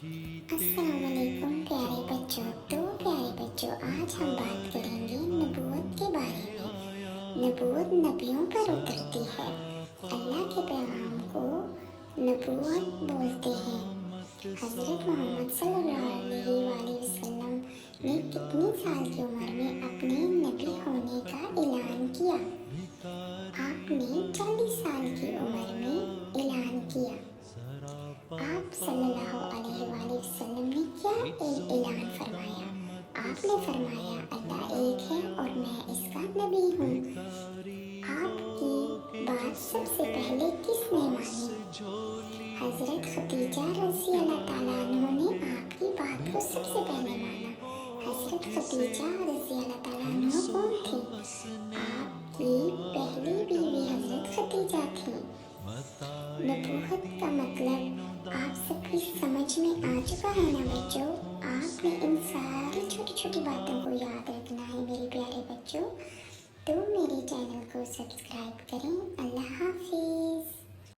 अस्सलामुअलैकुम प्यारे बच्चों, आज हम बात करेंगे नबूत के बारे में। नबूत नबियों पर उतरती है। अल्लाह के पैगाम को नबूत बोलते हैं। हज़रत मोहम्मद सल्लल्लाहु अलैहि वसल्लम ने कितनी साल की उम्र में अपने नबी होने का ऐलान किया? आपने 40 साल की उम्र में ऐलान किया। आप सल्लल्लाहु अलैहि वसल्लम ने क्या ऐलान फरमाया? आपने फरमाया अल्लाह एक है और मैं इसका नबी हूँ। आपकी बात सबसे पहले किसने मानी? हज़रत खदीजा रज़ी अल्लाह ताला अन्हा ने आपकी बात को सबसे पहले माना। हज़रत खदीजा रज़ी अल्लाह ताला अन्हा कौन थी? आपकी पहली बीवी हज़रत खदीजा थी। नबूवत का मतलब आप सबकी समझ में आ चुका है ना बच्चों? आपने इन सारी छोटी छोटी बातों को याद रखना है मेरे प्यारे बच्चों। तो मेरे चैनल को सब्सक्राइब करें। अल्लाह